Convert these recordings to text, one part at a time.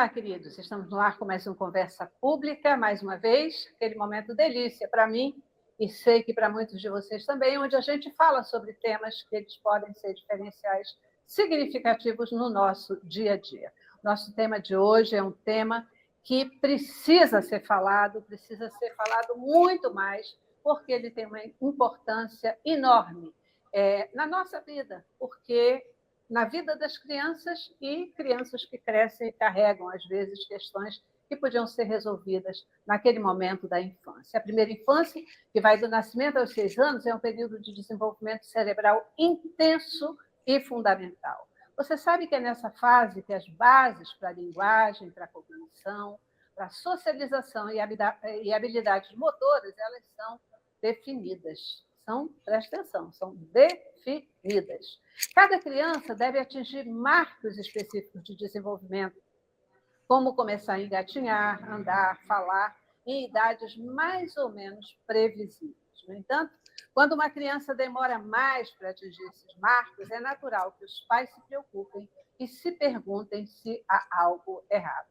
Olá, queridos. Estamos no ar com mais uma conversa pública, mais uma vez, aquele momento delícia para mim, e sei que para muitos de vocês também, onde a gente fala sobre temas que eles podem ser diferenciais significativos no nosso dia a dia. Nosso tema de hoje é um tema que precisa ser falado muito mais, porque ele tem uma importância enorme na nossa vida, porque na vida das crianças e crianças que crescem e carregam, às vezes, questões que podiam ser resolvidas naquele momento da infância. A primeira infância, que vai do nascimento aos 6 anos, é um período de desenvolvimento cerebral intenso e fundamental. Você sabe que é nessa fase que as bases para a linguagem, para a cognição, para a socialização e habilidades motoras, elas são definidas. Presta atenção, são definidas. Cada criança deve atingir marcos específicos de desenvolvimento, como começar a engatinhar, andar, falar, em idades mais ou menos previsíveis. No entanto, quando uma criança demora mais para atingir esses marcos, é natural que os pais se preocupem e se perguntem se há algo errado.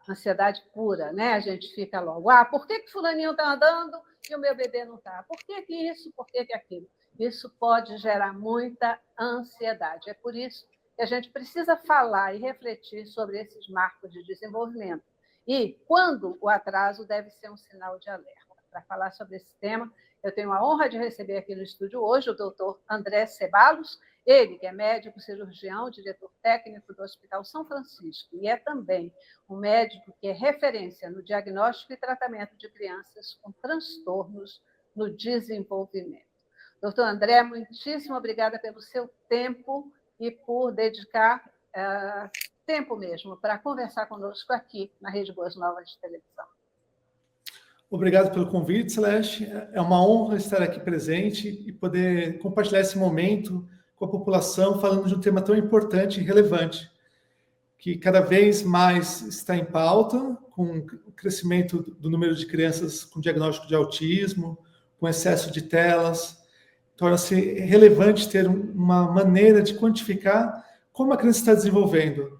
Ansiedade pura, né? A gente fica logo, por que fulaninho está andando e o meu bebê não está? Por que isso? Por que aquilo? Isso pode gerar muita ansiedade. É por isso que a gente precisa falar e refletir sobre esses marcos de desenvolvimento. E quando o atraso deve ser um sinal de alerta. Para falar sobre esse tema, eu tenho a honra de receber aqui no estúdio hoje o doutor André Ceballos, ele que é médico cirurgião, diretor técnico do Hospital São Francisco, e é também um médico que é referência no diagnóstico e tratamento de crianças com transtornos no desenvolvimento. Doutor André, muitíssimo obrigada pelo seu tempo e por dedicar tempo mesmo para conversar conosco aqui na Rede Boas Novas de televisão. Obrigado pelo convite, Celeste. É uma honra estar aqui presente e poder compartilhar esse momento com a população, falando de um tema tão importante e relevante, que cada vez mais está em pauta, com o crescimento do número de crianças com diagnóstico de autismo, com excesso de telas. Torna-se relevante ter uma maneira de quantificar como a criança está desenvolvendo.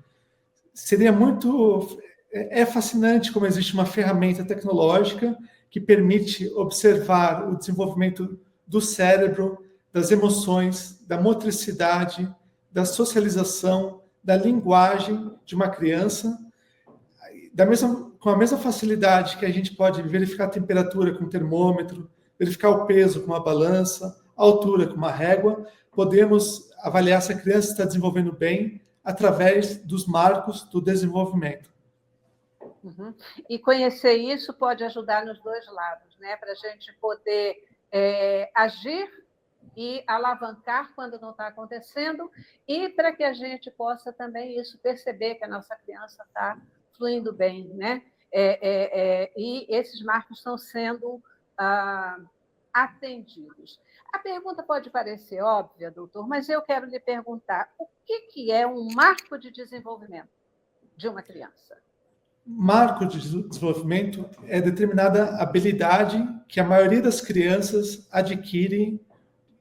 É fascinante como existe uma ferramenta tecnológica que permite observar o desenvolvimento do cérebro, das emoções, da motricidade, da socialização, da linguagem de uma criança, com a mesma facilidade que a gente pode verificar a temperatura com um termômetro, verificar o peso com uma balança, a altura com uma régua, podemos avaliar se a criança está desenvolvendo bem através dos marcos do desenvolvimento. Uhum. E conhecer isso pode ajudar nos dois lados, né? Para a gente poder agir e alavancar quando não está acontecendo, e para que a gente possa também perceber que a nossa criança está fluindo bem, né? E esses marcos estão sendo atendidos. A pergunta pode parecer óbvia, doutor, mas eu quero lhe perguntar, o que é um marco de desenvolvimento de uma criança? Marco de desenvolvimento é determinada habilidade que a maioria das crianças adquire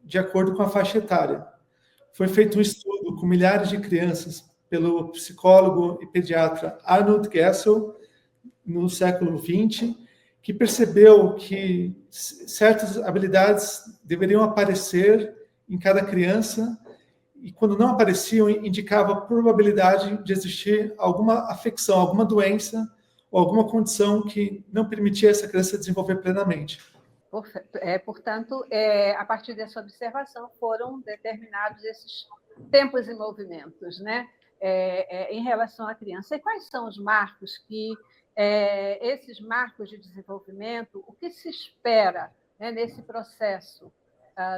de acordo com a faixa etária. Foi feito um estudo com milhares de crianças pelo psicólogo e pediatra Arnold Gessel, no século XX, que percebeu que certas habilidades deveriam aparecer em cada criança e, quando não apareciam, indicava a probabilidade de existir alguma afecção, alguma doença ou alguma condição que não permitia essa criança desenvolver plenamente. Portanto, a partir dessa observação, foram determinados esses tempos e movimentos, né? Em relação à criança. E quais são os marcos esses marcos de desenvolvimento, o que se espera, né, nesse processo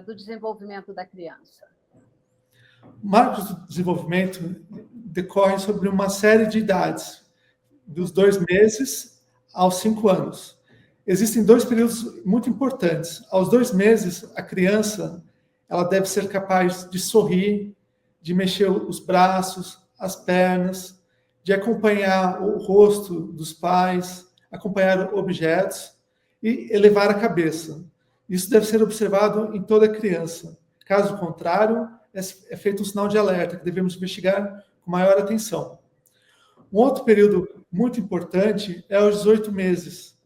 do desenvolvimento da criança? Marcos do desenvolvimento decorrem sobre uma série de idades, dos 2 meses aos 5 anos. Existem 2 períodos muito importantes. Aos 2 meses, a criança ela deve ser capaz de sorrir, de mexer os braços, as pernas, de acompanhar o rosto dos pais, acompanhar objetos e elevar a cabeça. Isso deve ser observado em toda criança. Caso contrário, é feito um sinal de alerta, que devemos investigar com maior atenção. Um outro período muito importante é aos 18 meses,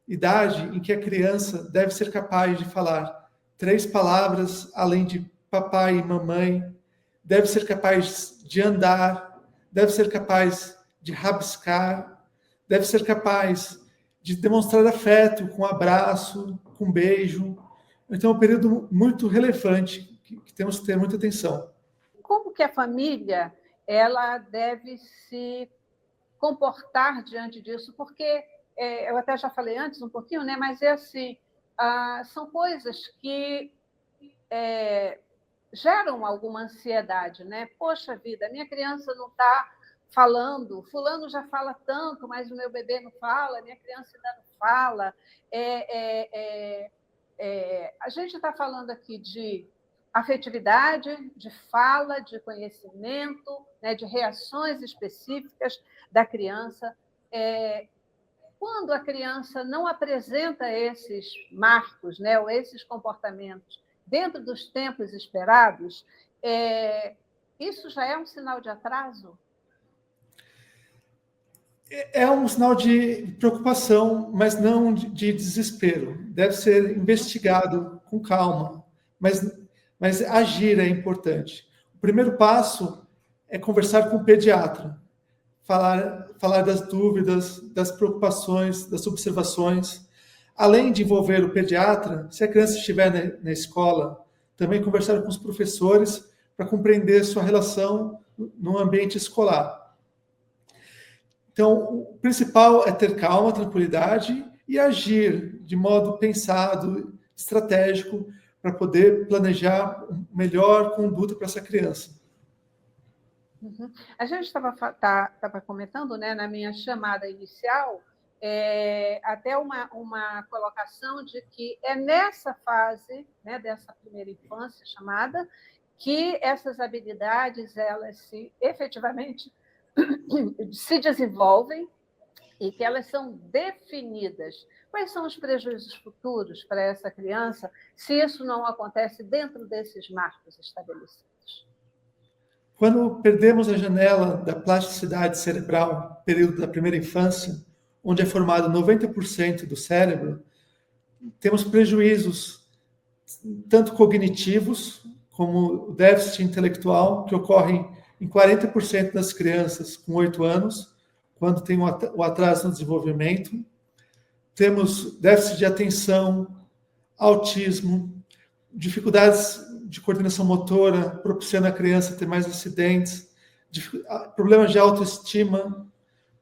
idade em que a criança deve ser capaz de falar 3 palavras além de papai e mamãe, deve ser capaz de andar, deve ser capaz de rabiscar, deve ser capaz de demonstrar afeto com abraço, com beijo. Então, é um período muito relevante que temos que ter muita atenção. Como que a família ela deve se comportar diante disso? Porque eu até já falei antes um pouquinho, né? Mas é assim, são coisas que geram alguma ansiedade, né? Poxa vida, minha criança não está falando, fulano já fala tanto, mas o meu bebê não fala, minha criança ainda não fala. A gente está falando aqui de afetividade, de fala, de conhecimento, né, de reações específicas da criança. Quando a criança não apresenta esses marcos, né, ou esses comportamentos dentro dos tempos esperados, isso já é um sinal de atraso? É um sinal de preocupação, mas não de desespero. Deve ser investigado com calma, mas agir é importante. O primeiro passo é conversar com o pediatra, falar das dúvidas, das preocupações, das observações. Além de envolver o pediatra, se a criança estiver na escola, também conversar com os professores para compreender sua relação no ambiente escolar. Então, o principal é ter calma, tranquilidade e agir de modo pensado, estratégico, para poder planejar melhor conduta para essa criança. Uhum. A gente estava comentando, né, na minha chamada inicial, até uma colocação de que é nessa fase, né, dessa primeira infância chamada, que essas habilidades elas efetivamente se desenvolvem e que elas são definidas. Quais são os prejuízos futuros para essa criança se isso não acontece dentro desses marcos estabelecidos? Quando perdemos a janela da plasticidade cerebral, período da primeira infância, onde é formado 90% do cérebro, temos prejuízos tanto cognitivos, como o déficit intelectual, que ocorre em 40% das crianças com 8 anos, quando tem o atraso no desenvolvimento. Temos déficit de atenção, autismo, dificuldades de coordenação motora, propiciando a criança a ter mais acidentes, problemas de autoestima,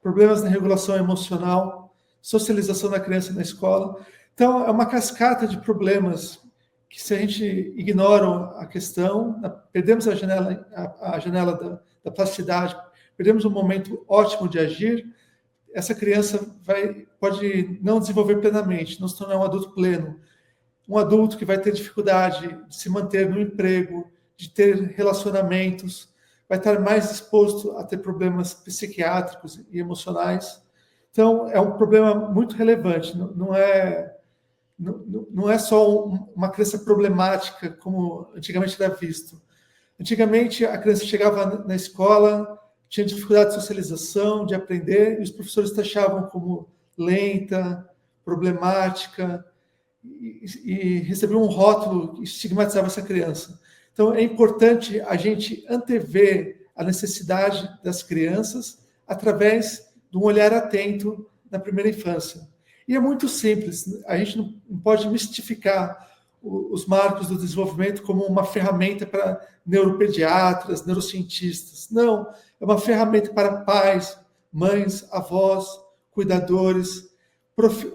problemas na regulação emocional, socialização da criança na escola. Então, é uma cascata de problemas que, se a gente ignora a questão, perdemos a janela da plasticidade, perdemos um momento ótimo de agir, essa criança pode não desenvolver plenamente, não se tornar um adulto pleno. Um adulto que vai ter dificuldade de se manter no emprego, de ter relacionamentos, vai estar mais exposto a ter problemas psiquiátricos e emocionais. Então, é um problema muito relevante, não é só uma criança problemática, como antigamente era visto. Antigamente, a criança chegava na escola, tinha dificuldade de socialização, de aprender, e os professores taxavam como lenta, problemática, e recebiam um rótulo que estigmatizava essa criança. Então, é importante a gente antever a necessidade das crianças através de um olhar atento na primeira infância. E é muito simples, a gente não pode mistificar os marcos do desenvolvimento como uma ferramenta para neuropediatras, neurocientistas. Não, é uma ferramenta para pais, mães, avós, cuidadores,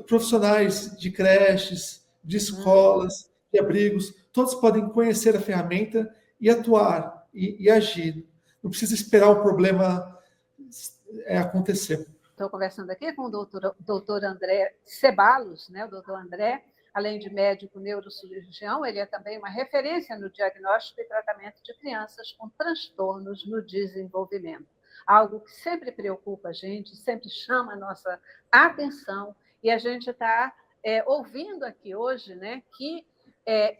profissionais de creches, de escolas, de abrigos. Todos podem conhecer a ferramenta e atuar e agir. Não precisa esperar o problema acontecer. Estou conversando aqui com o doutor André Ceballos, né? O doutor André, além de médico neurocirurgião, ele é também uma referência no diagnóstico e tratamento de crianças com transtornos no desenvolvimento. Algo que sempre preocupa a gente, sempre chama a nossa atenção, e a gente está ouvindo aqui hoje, né, que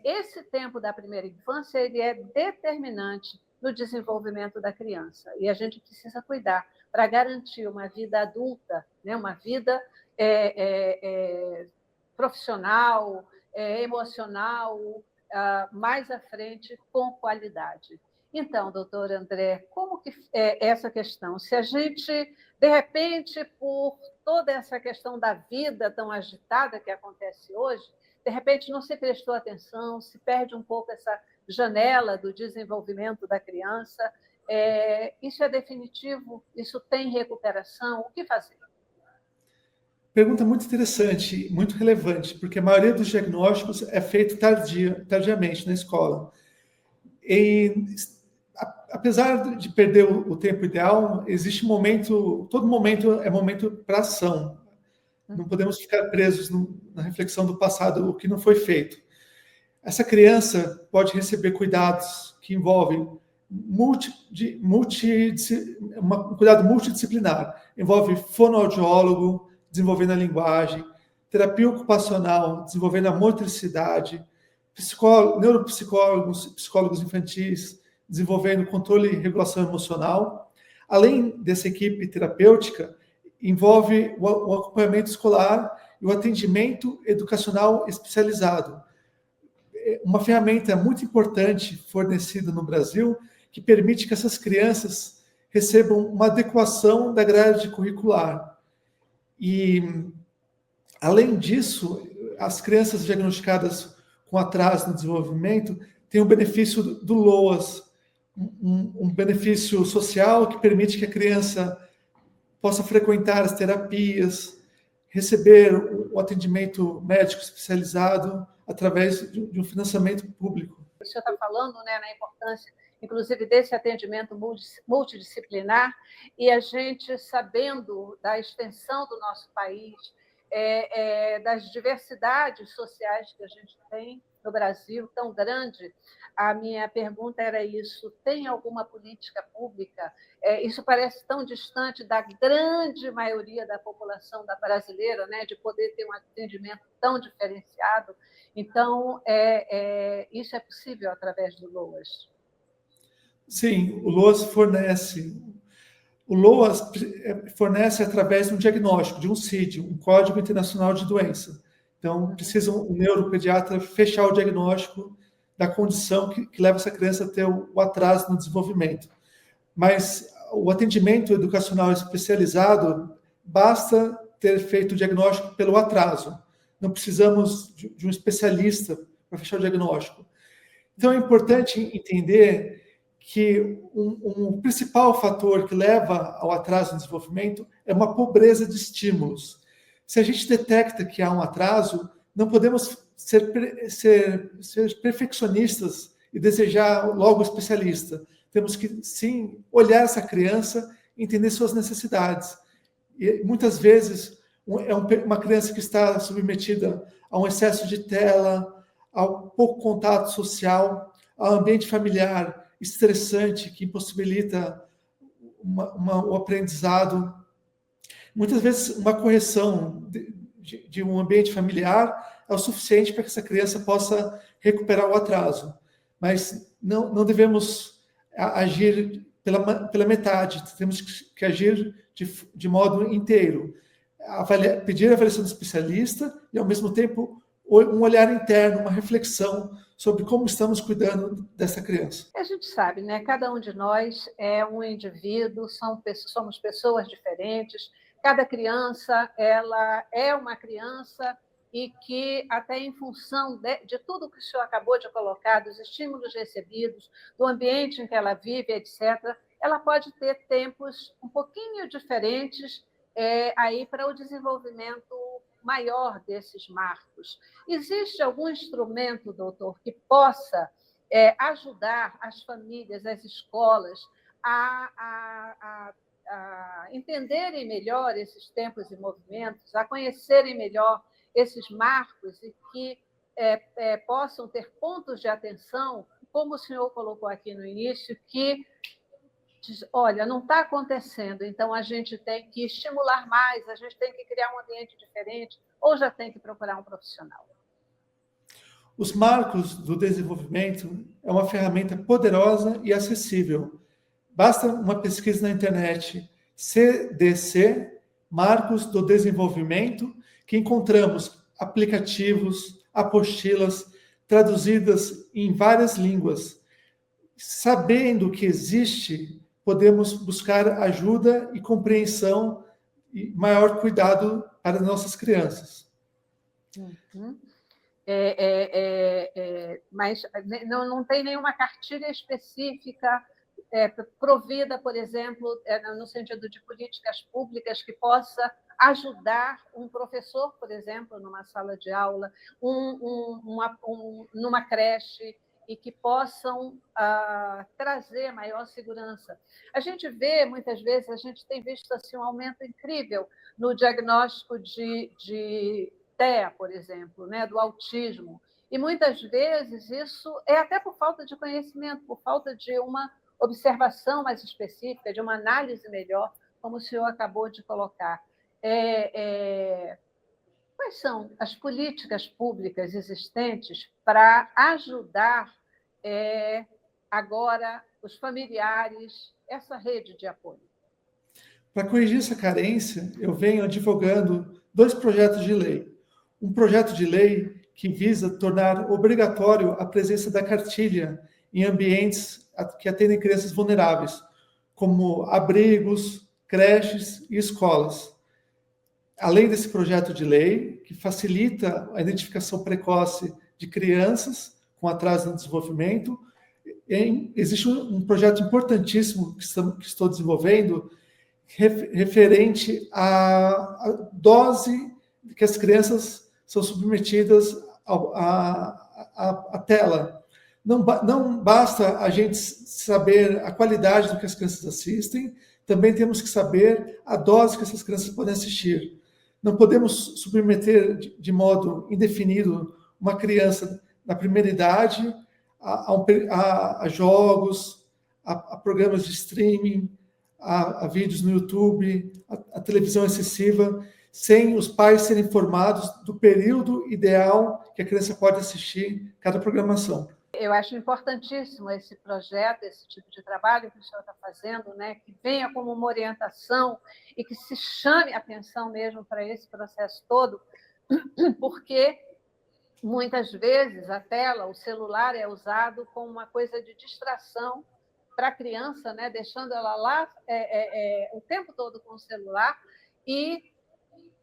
esse tempo da primeira infância ele é determinante no desenvolvimento da criança. E a gente precisa cuidar para garantir uma vida adulta, né, uma vida profissional, emocional, mais à frente, com qualidade. Então, doutor André, como que é essa questão? Se a gente, de repente, por toda essa questão da vida tão agitada que acontece hoje, de repente não se prestou atenção, se perde um pouco essa janela do desenvolvimento da criança, isso é definitivo? Isso tem recuperação? O que fazer? Pergunta muito interessante, muito relevante, porque a maioria dos diagnósticos é feito tardiamente na escola. E, apesar de perder o tempo ideal, existe momento, todo momento é momento para ação. Não podemos ficar presos na reflexão do passado, o que não foi feito. Essa criança pode receber cuidados que envolvem um cuidado multidisciplinar. Envolve fonoaudiólogo, desenvolvendo a linguagem, terapia ocupacional, desenvolvendo a motricidade, neuropsicólogos, psicólogos infantis, desenvolvendo controle e regulação emocional. Além dessa equipe terapêutica, envolve o acompanhamento escolar e o atendimento educacional especializado. Uma ferramenta muito importante fornecida no Brasil que permite que essas crianças recebam uma adequação da grade curricular. E, além disso, as crianças diagnosticadas com atraso no desenvolvimento têm o benefício do LOAS, um benefício social que permite que a criança possa frequentar as terapias, receber o atendimento médico especializado através de um financiamento público. O senhor está falando, né, na importância, inclusive, desse atendimento multidisciplinar, e a gente, sabendo da extensão do nosso país, das diversidades sociais que a gente tem no Brasil, tão grande, a minha pergunta era isso: tem alguma política pública? Isso parece tão distante da grande maioria da população brasileira, né, de poder ter um atendimento tão diferenciado. Então, isso é possível através do LOAS? Sim, o LOAS fornece. O LOAS fornece através de um diagnóstico, de um CID, um Código Internacional de Doença. Então, precisa um neuropediatra fechar o diagnóstico da condição que leva essa criança a ter o atraso no desenvolvimento. Mas o atendimento educacional especializado basta ter feito o diagnóstico pelo atraso. Não precisamos de um especialista para fechar o diagnóstico. Então, é importante entender que um principal fator que leva ao atraso no desenvolvimento é uma pobreza de estímulos. Se a gente detecta que há um atraso, não podemos ser perfeccionistas e desejar logo o especialista. Temos que, sim, olhar essa criança e entender suas necessidades. E, muitas vezes, uma criança que está submetida a um excesso de tela, ao pouco contato social, ao ambiente familiar estressante que impossibilita o aprendizado. Muitas vezes, uma correção de um ambiente familiar é o suficiente para que essa criança possa recuperar o atraso. Mas não devemos agir pela metade, temos que agir de modo inteiro. Pedir a avaliação do especialista e, ao mesmo tempo, um olhar interno, uma reflexão sobre como estamos cuidando dessa criança. A gente sabe, né? Cada um de nós é um indivíduo, somos pessoas diferentes. Cada criança, ela é uma criança e que, até em função de tudo que o senhor acabou de colocar, dos estímulos recebidos, do ambiente em que ela vive, etc., ela pode ter tempos um pouquinho diferentes aí para o desenvolvimento maior desses marcos. Existe algum instrumento, doutor, que possa ajudar as famílias, as escolas a entenderem melhor esses tempos e movimentos, a conhecerem melhor esses marcos e que possam ter pontos de atenção, como o senhor colocou aqui no início, que olha, não está acontecendo, então a gente tem que estimular mais, a gente tem que criar um ambiente diferente, ou já tem que procurar um profissional? Os marcos do desenvolvimento é uma ferramenta poderosa e acessível. Basta uma pesquisa na internet, CDC, Marcos do Desenvolvimento, que encontramos aplicativos, apostilas, traduzidas em várias línguas. Sabendo que existe, podemos buscar ajuda e compreensão e maior cuidado para nossas crianças. Uhum. Mas não tem nenhuma cartilha específica provida, por exemplo, no sentido de políticas públicas que possa ajudar um professor, por exemplo, numa sala de aula, numa creche, e que possam trazer maior segurança. A gente vê, muitas vezes, a gente tem visto assim, um aumento incrível no diagnóstico de TEA, por exemplo, né, do autismo. E, muitas vezes, isso é até por falta de conhecimento, por falta de uma observação mais específica, de uma análise melhor, como o senhor acabou de colocar. Quais são as políticas públicas existentes para ajudar agora os familiares, essa rede de apoio? Para corrigir essa carência, eu venho advogando 2 projetos de lei. Um projeto de lei que visa tornar obrigatório a presença da cartilha em ambientes que atendem crianças vulneráveis, como abrigos, creches e escolas. Além desse projeto de lei, que facilita a identificação precoce de crianças com atraso no desenvolvimento, existe um projeto importantíssimo que estou desenvolvendo, referente à dose que as crianças são submetidas à tela. Não basta a gente saber a qualidade do que as crianças assistem, também temos que saber a dose que essas crianças podem assistir. Não podemos submeter de modo indefinido uma criança na primeira idade a jogos, a programas de streaming, a vídeos no YouTube, a televisão excessiva, sem os pais serem informados do período ideal que a criança pode assistir cada programação. Eu acho importantíssimo esse projeto, esse tipo de trabalho que o senhor está fazendo, né? Que venha como uma orientação e que se chame atenção mesmo para esse processo todo, porque muitas vezes a tela, o celular é usado como uma coisa de distração para a criança, né? Deixando ela lá o tempo todo com o celular, e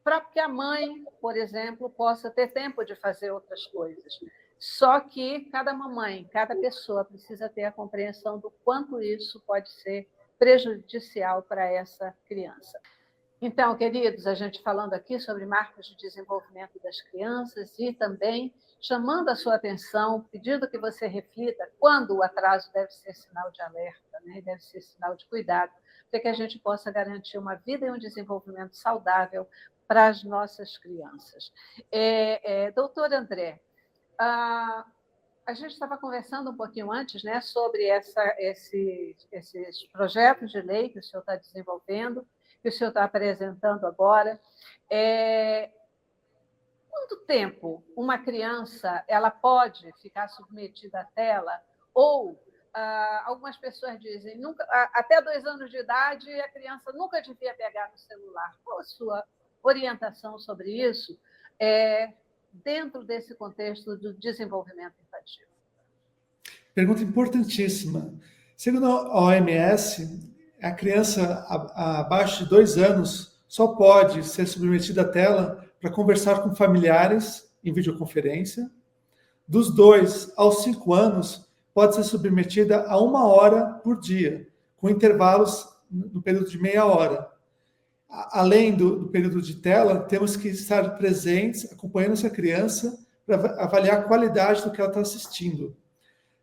para que a mãe, por exemplo, possa ter tempo de fazer outras coisas. Só que cada mamãe, cada pessoa precisa ter a compreensão do quanto isso pode ser prejudicial para essa criança. Então, queridos, a gente falando aqui sobre marcos de desenvolvimento das crianças e também chamando a sua atenção, pedindo que você reflita quando o atraso deve ser sinal de alerta, né? Deve ser sinal de cuidado, para que a gente possa garantir uma vida e um desenvolvimento saudável para as nossas crianças. Doutor André, a gente estava conversando um pouquinho antes, né, sobre esses projetos de lei que o senhor está desenvolvendo, que o senhor está apresentando agora. Quanto tempo uma criança ela pode ficar submetida à tela? Ou algumas pessoas dizem até 2 anos de idade a criança nunca devia pegar no celular. Qual a sua orientação sobre isso? Dentro desse contexto do desenvolvimento infantil? Pergunta importantíssima. Segundo a OMS, a criança abaixo de 2 anos só pode ser submetida à tela para conversar com familiares em videoconferência. Dos 2 aos 5 anos, pode ser submetida a 1 hora por dia, com intervalos no período de meia hora. Além do período de tela, temos que estar presentes, acompanhando essa criança, para avaliar a qualidade do que ela está assistindo.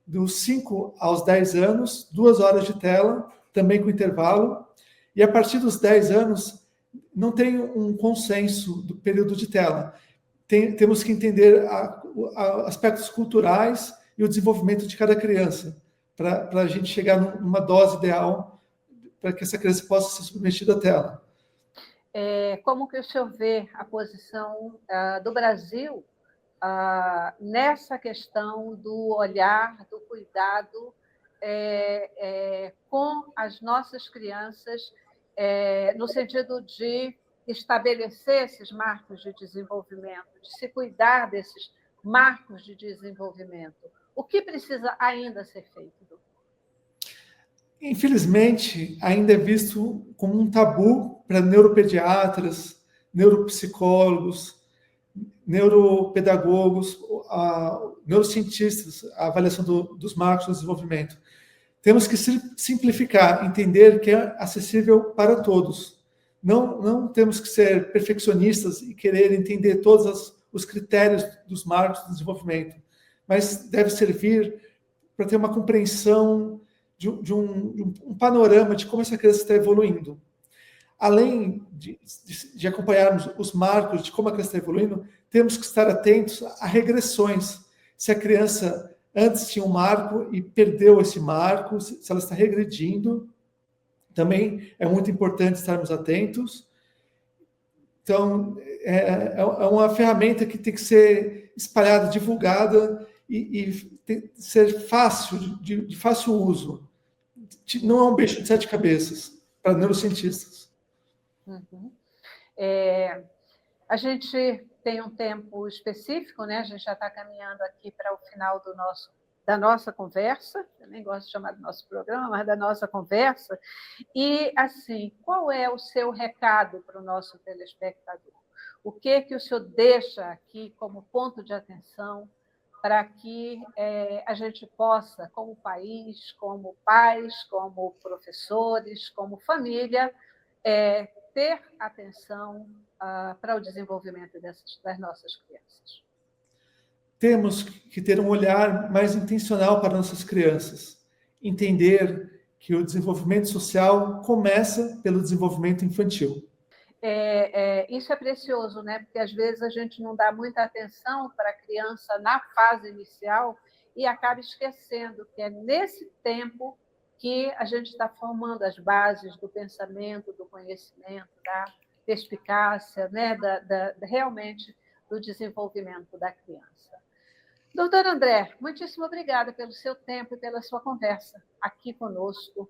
Dos 5 aos 10 anos, 2 horas de tela, também com intervalo. E a partir dos 10 anos, não tem um consenso do período de tela. Temos que entender aspectos culturais e o desenvolvimento de cada criança, para a gente chegar numa dose ideal para que essa criança possa ser submetida à tela. Como que o senhor vê a posição do Brasil nessa questão do olhar, do cuidado com as nossas crianças, no sentido de estabelecer esses marcos de desenvolvimento, de se cuidar desses marcos de desenvolvimento. O que precisa ainda ser feito? Infelizmente, ainda é visto como um tabu para neuropediatras, neuropsicólogos, neuropedagogos, neurocientistas, a avaliação dos marcos do desenvolvimento. Temos que simplificar, entender que é acessível para todos. Não temos que ser perfeccionistas e querer entender todos os critérios dos marcos do desenvolvimento, mas deve servir para ter uma compreensão de um panorama de como essa criança está evoluindo. Além de acompanharmos os marcos de como a criança está evoluindo, temos que estar atentos a regressões. Se a criança antes tinha um marco e perdeu esse marco, se ela está regredindo, também é muito importante estarmos atentos. Então, é uma ferramenta que tem que ser espalhada, divulgada e ser fácil, de fácil uso. Não é um bicho de 7 cabeças para neurocientistas. Uhum. A gente tem um tempo específico, né? A gente já está caminhando aqui para o final da nossa conversa. Eu nem gosto de chamar do nosso programa, mas da nossa conversa. E, assim, qual é o seu recado para o nosso telespectador? O que o senhor deixa aqui como ponto de atenção para que a gente possa, como país, como pais, como professores, como família, ter atenção para o desenvolvimento das nossas crianças? Temos que ter um olhar mais intencional para nossas crianças. Entender que o desenvolvimento social começa pelo desenvolvimento infantil. Isso é precioso, né? Porque às vezes a gente não dá muita atenção para a criança na fase inicial e acaba esquecendo que é nesse tempo que a gente está formando as bases do pensamento, do conhecimento, da perspicácia, né? Realmente do desenvolvimento da criança. Doutor André, muitíssimo obrigada pelo seu tempo e pela sua conversa aqui conosco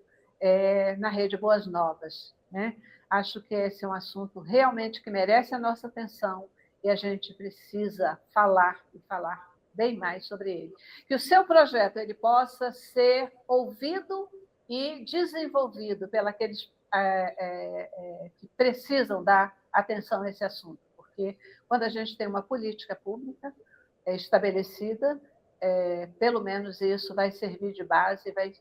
na Rede Boas Novas, né? Acho que esse é um assunto realmente que merece a nossa atenção e a gente precisa falar e falar bem mais sobre ele. Que o seu projeto ele possa ser ouvido e desenvolvido pelos que precisam dar atenção a esse assunto, porque quando a gente tem uma política pública estabelecida, pelo menos isso vai servir de base e vai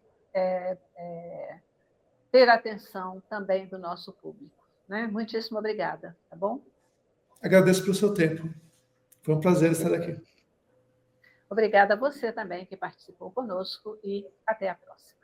ter atenção também do nosso público, né? Muitíssimo obrigada, tá bom? Agradeço pelo seu tempo. Foi um prazer estar aqui. Obrigada a você também que participou conosco e até a próxima.